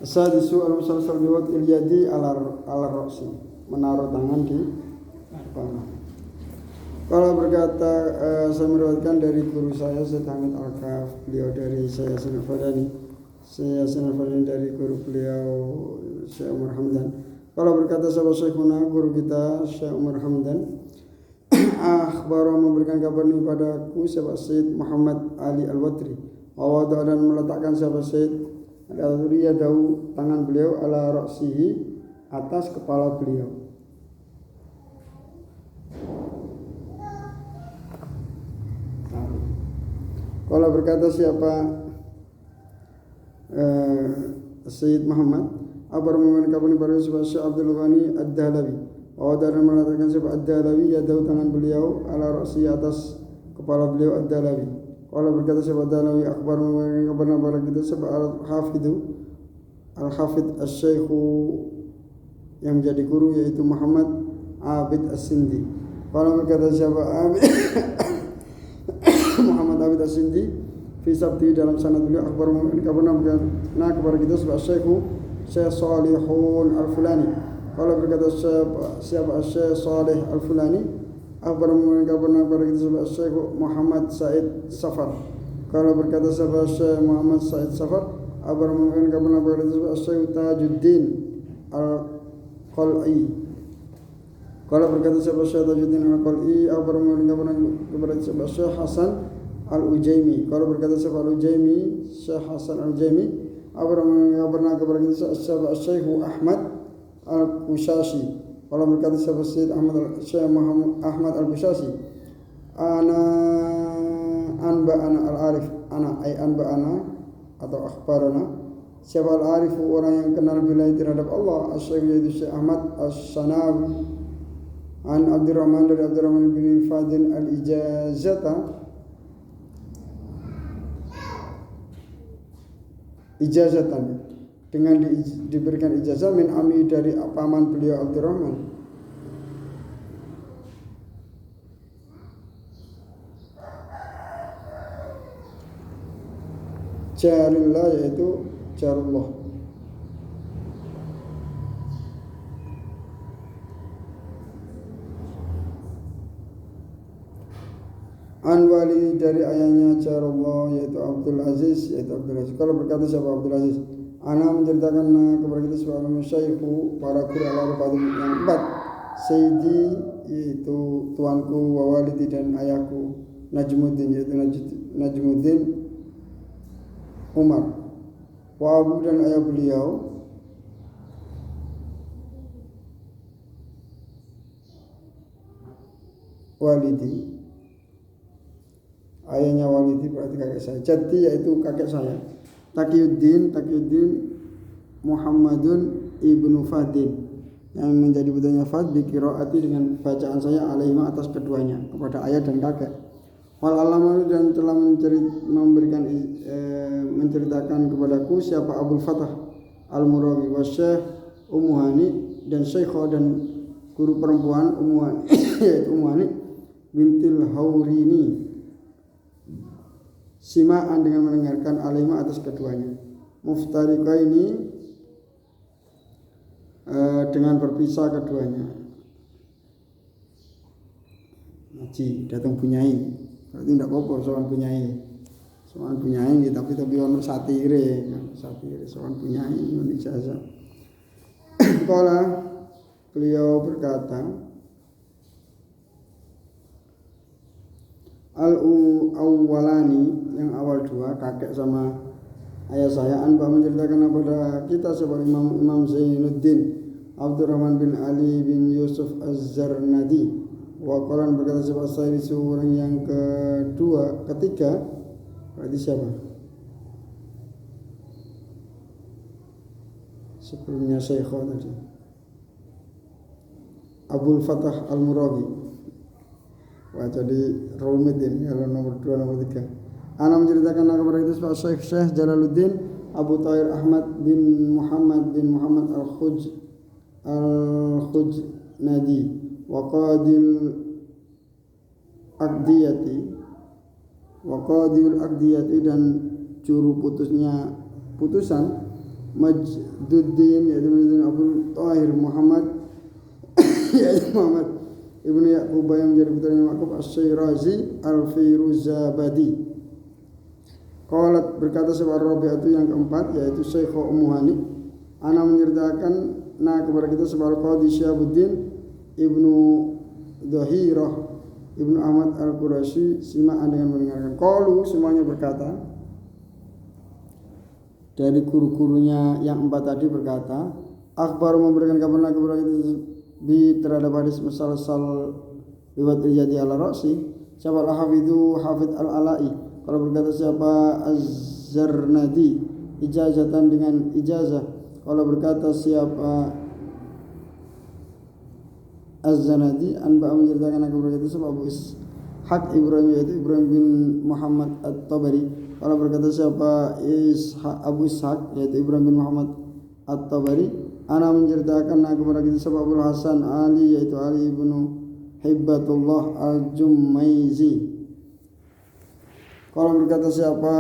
Sadisu al-musalsal biwat ilyadi ala roksi, menaruh tangan di kepala. Kalau berkata saya meriwayatkan dari guru saya Syekh Hamid Al-Kaf, beliau dari saya Yasin Al-Fadani, saya Yasin Al-Fadani dari guru beliau Syekh Umar Hamdan. Kalau berkata sahabat Syekhuna, guru kita Syekh Umar Hamdan, akhbar memberikan kabar ini padaku sahabat Syed Muhammad Ali Al-Watri, awada dan meletakkan sahabat Syed Al-Watri yadahu tangan beliau ala raksihi atas kepala beliau. Kalau berkata siapa Syed Muhammad, abar memberikan kabar ini pada sahabat Syekh Abdul Ghani Ad-Dahlawi, awada dan meletakkan sahabat Ad-Dahlawi yadahu tangan beliau ala raksihi atas kepala beliau Ad-Dahlawi. Kalau berkata sahabat Ad-Dahlawi, akhbar memberikan kabar kepada kita sahabat Al-Hafidh Al-Syekhu yang menjadi guru yaitu Muhammad Abid As-Sindi. Kalau berkata sahabat Muhammad Abid As-Sindi fi sabti dalam sanad beliau, akhbar memberikan kabar kepada kita sahabat Syekhu Syekh Salihun Al-Fulani. Kalau berkata siapa Syekh Salih Al-Fulani, akhbar memberikan kabar kepada kita sahabat Syekh Muhammad Said Safar. Kalau berkata sahabat Syekh Muhammad Said Safar, akhbar memberikan kabar kepada kita sahabat Syekh Tajuddin Al-Qal'i. Kalau berkata sahabat Syekh Tajuddin Al-Qal'i, akhbar memberikan kabar kepada sahabat Syekh Hasan Al-Ujaimi. Kalau berkata sahabat Al-Ujaimi, Syekh Hasan Al-Ujaimi, akhbar memberikan kabar kepada kita sahabat Syekh Ahmad Al-Kushashi. Kalau berkata sahabat Syekh Ahmad Al-Kushashi, ana al-arif, ana atau akhbarana, siapa al-arif orang yang kenal billahi terhadap Allah, Syekh yaitu Syekh Ahmad As-Sanawi, an Abdurrahman dari Abdurrahman bin Fadil ijazatan dengan diberikan ijazah min ami dari paman beliau Abdurrahman. Jarillah yaitu Jarullah. Anwali dari ayahnya Jarullah yaitu Abdul Aziz. Kalau berkata siapa Abdul Aziz, ana menceritakan kepada kita sebuah masyayikhu para guru al-arba'ah yang empat, Sayyidi yaitu tuanku, wa walidi dan ayahku, Najmuddin yaitu Najmuddin Umar, wa abu dan ayah beliau, walidi, ayahnya walidi berarti kakek saya, jaddi yaitu kakek saya, Taqiyuddin Muhammadun ibnu Fadin yang menjadi putranya Fad bi qiraati dengan bacaan saya alaihima atas keduanya kepada ayah dan kakek. Wal alamaru dan telah menceritakan kepadaku siapa Abul Fatah Al-Murawi wa Syekh Ummu Hani dan Syekho dan guru perempuan Ummu Hani yaitu Ummu Hani bintil Haurini simaan dengan mendengarkan alaihima atas keduanya, muftariqaini dengan berpisah keduanya. Ngaji datang punyai berarti tidak apa-apa soal punyai tapi ono satire soal punyai ijazah. Kala beliau berkata, al-awwalani yang awal dua, kakek sama ayah saya, anba menceritakan kepada kita sebagai Imam Zainuddin Abdurrahman bin Ali bin Yusuf Az-Zarnadi. Waqalan berkata sebab saya orang yang ketiga, berarti siapa? Sebelumnya Syekho tadi, Abul Fatah Al-Murawi. Wah jadi rumit ini kalau nomor 2 nomor 3. Ana menceritakan kepada kita sebab Syekh Jalaluddin Abu Tahir Ahmad bin Muhammad Al-Khujnadi Waqadil Aqdiyati dan juru putusan Majduddin yaitu Abu Tahir Muhammad yaitu Muhammad Ibnu Yaqub yang menjadi putranya Yaqub As-Syirazi Al-Firuzabadi. Qalat berkata sebuah Rabi'atu yang keempat yaitu Syekh Ummu Hani, ana menceritakan kepada kita sebuah Qadi Syihabuddin Ibnu Dhahirah Ibnu Ahmad Al-Qurasyi simaan dengan mendengarkan. Qalu semuanya berkata, dari guru-gurunya yang empat tadi berkata, akhbar memberikan kabar kepada kita di terhadap hadis musalsal riwayat Ilyadi al-Ra'si. Siapa al-Hafidhu Hafidh al-Ala'i. Kalau berkata siapa Az-Zarnadi ijazatan dengan ijazah. Kalau berkata siapa Az-Zanadi anba'a menceritakan kepada kita siapa Abu Ishaq Ibrahim yaitu Ibrahim bin Muhammad At-Tabari. Kalau berkata siapa Abu Ishaq yaitu Ibrahim bin Muhammad At-Tabari, ana menceritakan kepada kita siapa Abu Hasan Ali yaitu Ali ibnu Hibbatullah Al-Jumaizi. Kalau berkata siapa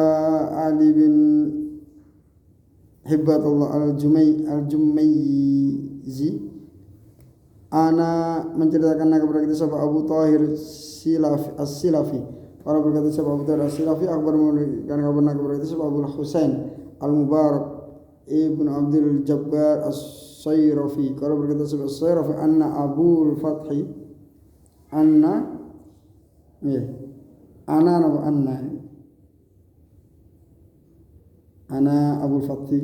Ali bin Hibbatullah Al-Jumaizi, ana menceritakan kepada kita siapa Abu Tahir As-Silafi. Kalau berkata siapa Abu Tahir As-Silafi, akbar memberikan kabar kepada kita siapa Abu Husain Al-Mubarak Ibnu Abdul Jabbar As-Sayrafi. Kalau berkata siapa As-Sayrafi, anna Abul Fathi anna Abul Fathi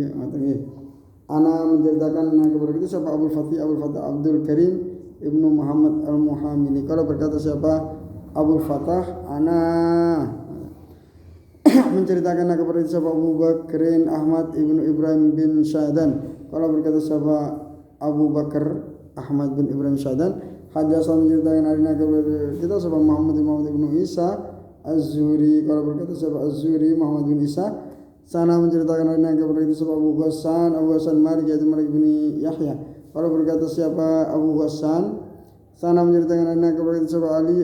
ana menceritakan kepada kita siapa Abul Fathi Abdul Karim Ibnu Muhammad Al-Muhamili. Kalau berkata siapa Abul Fatah, ana menceritakan kepada kita siapa Abu Bakrin Ahmad Ibnu Ibrahim bin Syadan. Kalau berkata siapa Abu Bakar Ahmad bin Ibrahim Syadan, hadasan menceritakan kepada kita siapa Muhammad Ibnu Isa Az-Zuhri. Kalau berkata siapa Az-Zuhri Muhammad bin Isa, sana menceritakan kepada kita siapa Abu Ghassan Malik yaitu Malik bin Yahya. Kalau berkata siapa Abu Ghassan, sana menceritakan kepada kita siapa Ali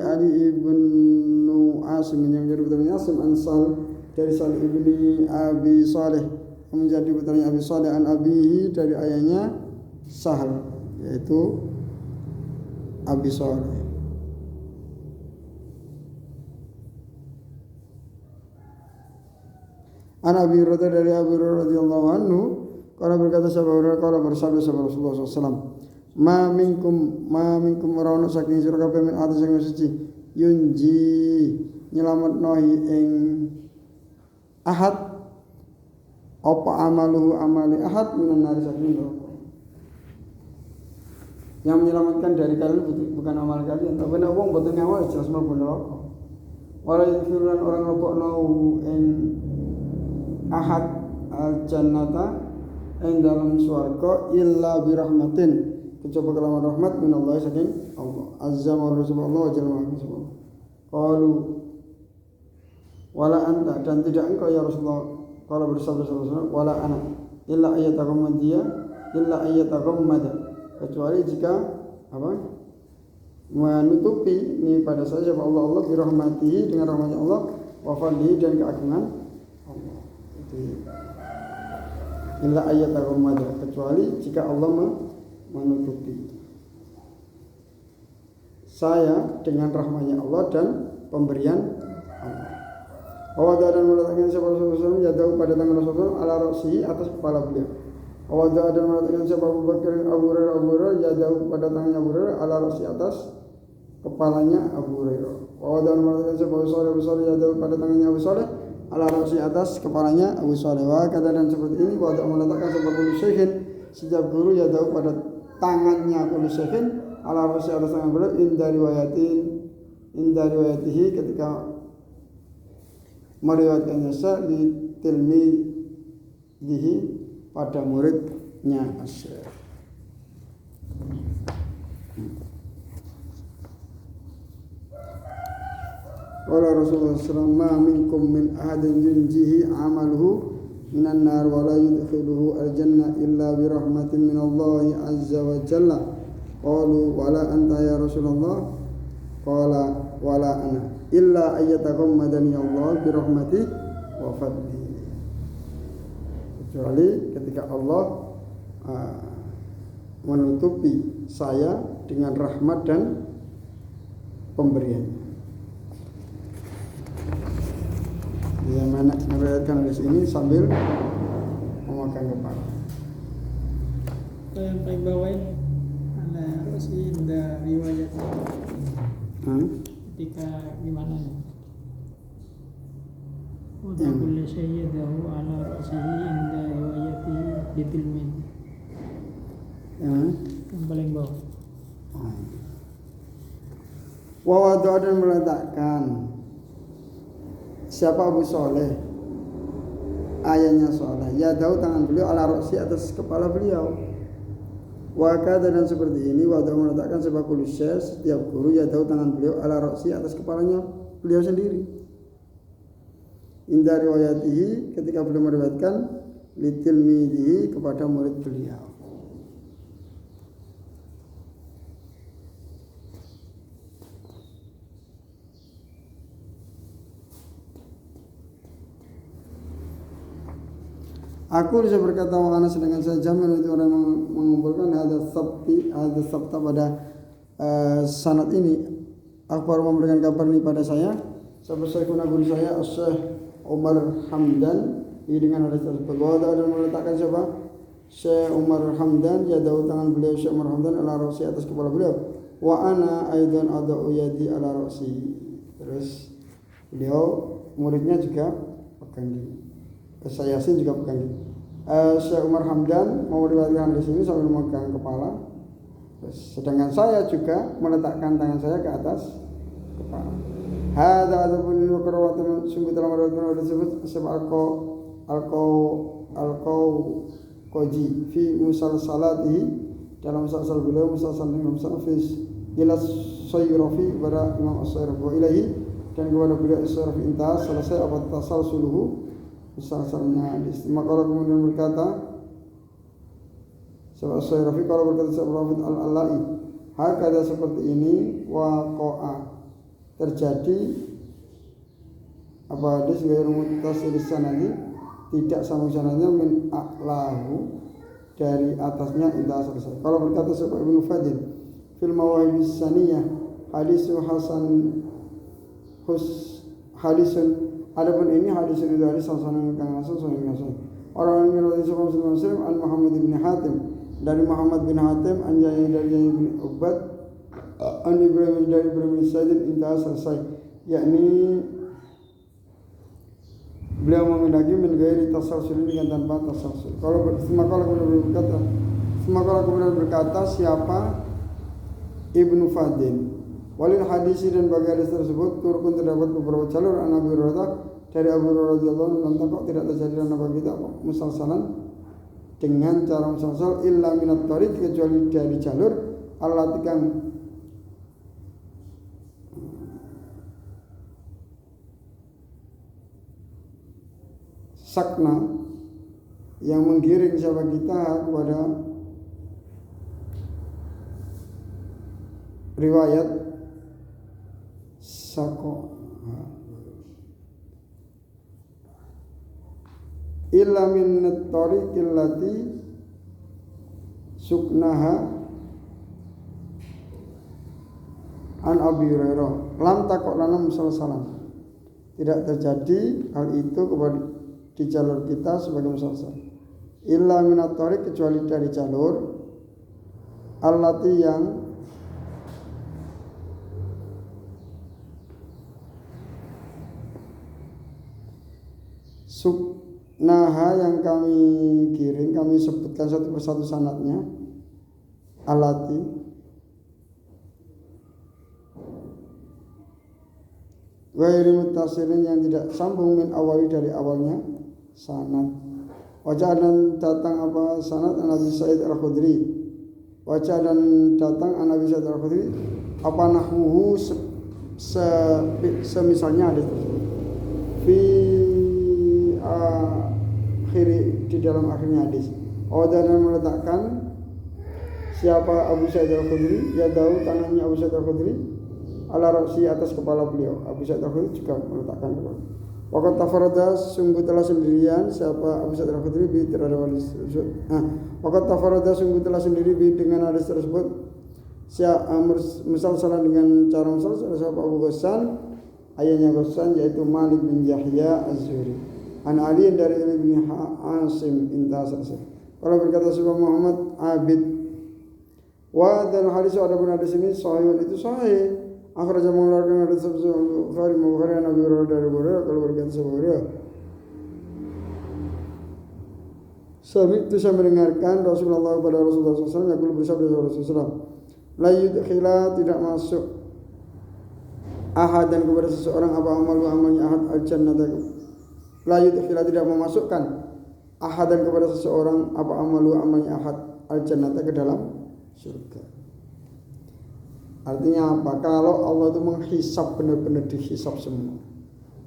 ibnu Asim yang menjadi putranya Asim Ansal dari Salih ibni Abi Saleh menjadi putranya Abi Saleh an abihi dari ayahnya Sahal yaitu Abi Saleh. An Abi Hurairah dari Abi Hurairah radhiyallahu anhu, kalau berkata sahabat kalau bersabda sahabat Rasulullah SAW, ma minkum rauna saking sira kabeh min atas sing suci yunji nyelametno ing ahad apa amaluhu amali ahad minan nari saking neraka. Yang menyelamatkan dari kalian bukan amal kalian, tapi nek wong boten ngamal jelas mlebu neraka. Wala yadkhulun orang lebokno ing ahad al-jannata ing dalam swarga illa birahmatin kecoba kelawan rahmat minallahi saking Allah azza wa jalla jalla wa ala. Qalu wala anta dan tidak engkau ya Rasulullah. Kalau bersabda sallallahu wala ana illa ayyatakum dia illa ayyatakum mad, kecuali jika apa menutupi ini pada saya Allah birahmatihi dengan rahmatnya Allah wa fadlihi dan keagungan Allah. Illa ayyatakum mad, kecuali jika Allah menutupi saya dengan rahmatnya Allah dan pemberian Allah. Wada dan meletakkan siapa Rasulullah ya jauh pada tangan Rasulullah ala ra'sihi atas kepala beliau. Wada dan meletakkan siapa Abu Bakar Abu Hurairah ya jauh pada tangannya Abu Hurairah ala ra'si atas kepalanya Abu Hurairah. Wada dan meletakkan siapa Abu Saleh ya jauh pada tangannya Abu Saleh ala ra'si atas kepalanya Abu Saleh. Wa kata dan seperti ini wada meletakkan siapa Abu Syekhin setiap guru ya jauh pada tangannya Abu Syekhin ala ra'si atas tangan beliau indari riwayatihi ketika meriwayatkannya di tilmidihi pada muridnya Syekh. Qala Rasulullah sallallahu alaihi wasallam ma minkum min ahadin yunjihi amaluhu minan nar wa la yudkhiluhu al-jannah illa bi rahmatin min Allah azza wa jalla. Qalu wala anta ya Rasulullah. Qala wala ana illa ayyatakum madani Allah bi rahmati wa fadli. kecuali ketika Allah menutupi saya dengan rahmat dan pemberian. Dia meriwayatkan hadis ini sambil memakan kepala. Yang paling bawah ini ada Rosi inda riwayat ketika gimana nih? Udah kulli syai'dahu ala ra'sihi inda riwayatihi bitilmin. Yang paling bawah. Wawadu'a dan meletakkan siapa Abu Soleh, ayahnya Soleh, ya tahu tangan beliau ala roksi atas kepala beliau. Wakada dan seperti ini wadu'a meletakkan siapa kulisya setiap guru ya tahu tangan beliau ala roksi atas kepalanya beliau sendiri. Indah riwayatihi ketika beliau meriwayatkan litilmidihi kepada murid beliau. Aku bisa berkata wa ana sedangkan saya jamin itu orang mengumpulkan ada sabta pada sanad ini. Akbar memberikan kabar ini pada saya. Sampai saya guru saya Syekh Umar Hamdan ini dengan hadis tersebut. Bahwa ada meletakkan siapa? Syekh Umar Hamdan jadau tangan beliau Syekh Umar Hamdan ala ra'si atas kepala beliau. Wa ana aidan adau yadi ala ra'si. Terus beliau muridnya juga pegang gini. Saya Yasin juga pegang gini. Syekh Umar Hamdan mau meriwayatkan di sini sambil memegang kepala. Sedangkan saya juga meletakkan tangan saya ke atas kepala. Hada adapun ini kerawatan sungguh dalam riwayat disebut sebab koji fi musalsalatihi dalam musalsal beliau musalsal dengan musalfis ila Sayrafi kepada Imam As-Sayrafi wa ilahi dan kepada beliau As-Sayrafi intah selesai apa tasalsuluhu musalsalnya hadis. Maka kemudian berkata sebab As-Sayrafi kalau berkata sebab al-Alai hakada seperti ini waqa'a terjadi apa hadis ghairu muttasil sanadi tidak sambung sanadnya min a'lahu dari atasnya indah selesai. Kalau berkata sebab Ibnu Fadil fil mawahibis saniyah hadisun hadisun adapun ini hadis itu dari hasan kang hasan sahih hasan. Orang yang meriwayatkan Sahih Muslim an Muhammad bin Hatim dari Muhammad bin Hatim an Jaya dari Jaya bin Ubad an Ibrahim dari Ibrahim Sa'id indah selesai, yakni beliau memiliki min ghairi tasalsul dengan tanpa tasalsul. Kalau kemudian berkata siapa Ibnu Fadil walil hadis dan bagi hadis tersebut turun terdapat beberapa jalur an Abi Hurairah dari Abu Hurairah radhiyallahu anhu tentang tidak terjadi dalam bagi kita musalsalan dengan cara musalsal illa minat tariq kecuali dari jalur allati kang sakna yang menggiring siapa kita kepada riwayat sako illa min at-tariqil lati suknaha an Abi Hurairah lam takok lana musalsalan tidak terjadi hal itu kepada di jalur kita sebagai musalsal illa minat tariq kecuali dari jalur allati yang suknaha yang kami kirim kami sebutkan satu persatu sanadnya allati ghairi muttasilin yang tidak sambung min awali dari awalnya sanad. Wajah dan datang apa sanad Nabi Sa'id Al-Khudri. Wajah dan datang Nabi Sa'id Al-Khudri apa nahwuhu semisalnya hadis tersebut. Fi akhiri di dalam akhirnya hadis. Dan meletakkan siapa Abu Sa'id Al-Khudri ya tahu tangannya Abu Sa'id Al-Khudri ala ra'si atas kepala beliau. Abu Sa'id Al-Khudri juga meletakkan kepala. Waqat tafarada sungguh telah sendirian siapa Abu Sa'id Al-Khudri bi terhadap hadis tersebut. Waqat tafarada sungguh telah sendiri bi dengan hadis tersebut. Misal salah dengan cara misal siapa Abu Ghassan ayahnya Ghassan yaitu Malik bin Yahya Az-Zuhri. An Ali dari Ali bin Asim intah selesai. Kalau berkata Syekh Muhammad Abid wa dan hadis ada pun hadis ini sahih itu sahih. Akhrajah mengeluarkan hadis tersebut Bukhari Bukhari Nabi Hurairah dari Hurairah kalau berkata Hurairah Sami itu saya mendengarkan Rasulullah kepada Rasulullah SAW yaqulu bersabda Rasulullah la yudkhila tidak masuk ahad dan kepada seseorang apa amalnya ahad al-jannah la yudkhila tidak memasukkan ahad dan kepada seseorang apa amalnya ahad al-jannah ke dalam surga. Artinya apa? Kalau Allah itu menghisap benar-benar dihisap semua.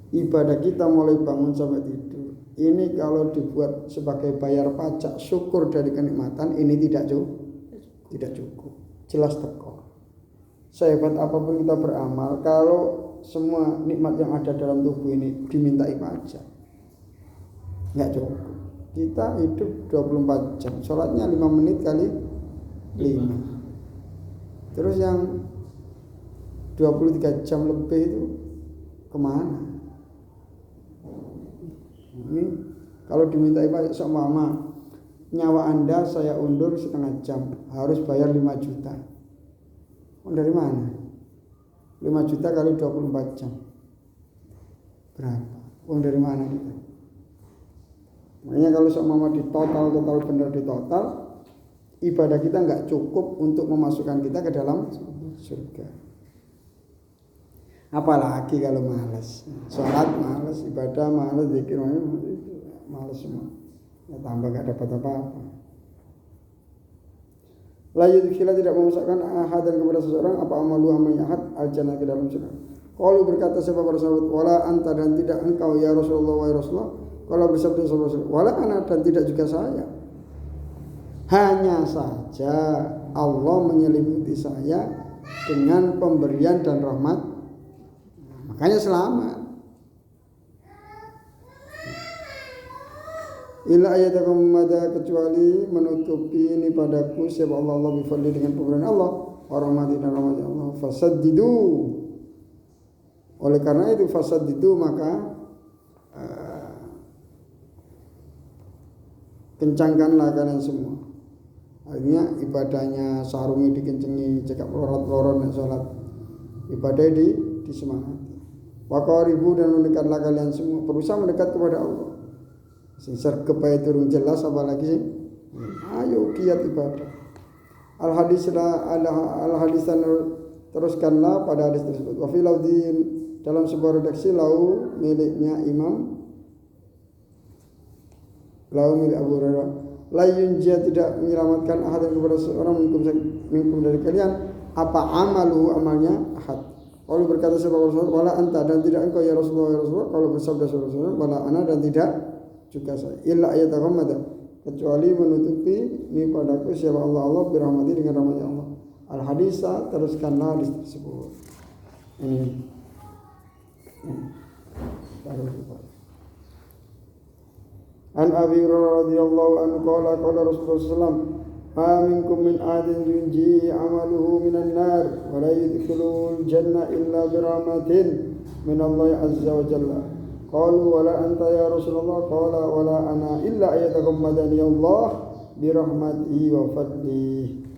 Ibadah kita mulai bangun sampai tidur. Ini kalau dibuat sebagai bayar pajak syukur dari kenikmatan ini tidak cukup. Jelas teko. Sehebat apapun kita beramal, kalau semua nikmat yang ada dalam tubuh ini dimintai pajak, nggak cukup. Kita hidup 24 jam, sholatnya 5 menit kali 5. Terus yang 23 jam lebih itu kemana? Ini kalau dimintai pajak seumpama nyawa Anda saya undur setengah jam harus bayar 5 juta. Dari mana? 5 juta kali 24 jam berapa? Uang dari mana kita? Makanya kalau seumpama di total benar di total ibadah kita nggak cukup untuk memasukkan kita ke dalam surga. Apalagi kalau malas, sholat malas, ibadah malas, zikir malas semua. Ya, tambah gak dapat apa-apa. La yudkhila tidak memasukkan ahad dan kepada seseorang apa amalnya ahad al-jannah ke dalam surga. Kalau berkata siapa para sahabat wala anta dan tidak engkau ya Rasulullah wa Rasulullah. Kalau bersabda Rasulullah wala ana dan tidak juga saya. Hanya saja Allah menyelimuti saya dengan pemberian dan rahmat. Makanya selamat. Illa ayatakum mada kecuali menutupi ini padaku siapa Allah bifadli dengan pemberian Allah wa rahmati dan rahmat Allah fasaddidu. Oleh karena itu fasaddidu maka kencangkanlah kalian semua. Artinya ibadahnya sarungi dikencengi, cekap lorot-lorot dan sholat. Ibadah disemangati. Waqaribu dan mendekatlah kalian semua, berusaha mendekat kepada Allah. Sing kepada turun jelas apalagi sih? Ayo kiat ibadah. Al-hadisan teruskanlah pada hadis tersebut. Wa fi laudin dalam sebuah redaksi lau miliknya Imam lau milik Abu Hurairah la yunja tidak menyelamatkan ahad kepada seorang minkum dari kalian apa amalu amalnya ahad. Kalau berkata sebab Rasulullah wala anta dan tidak engkau ya Rasulullah kalau bersabda Rasulullah wala ana dan tidak juga saya illa ayatakamada kecuali menutupi ini padaku siapa Allah birahmati dengan rahmatnya Allah. Al hadisa teruskanlah hadis tersebut. Ini An Abi Hurairah radhiyallahu anhu qala Rasulullah sallallahu ma minkum min ahadin yunji amaluhu minan nar wa la yudkhilul jannah illa birahmatin min Allah azza wa jalla. Qalu wala anta ya Rasulullah qala wala ana illa ayatakum madani Allah birahmatihi wa fadlihi.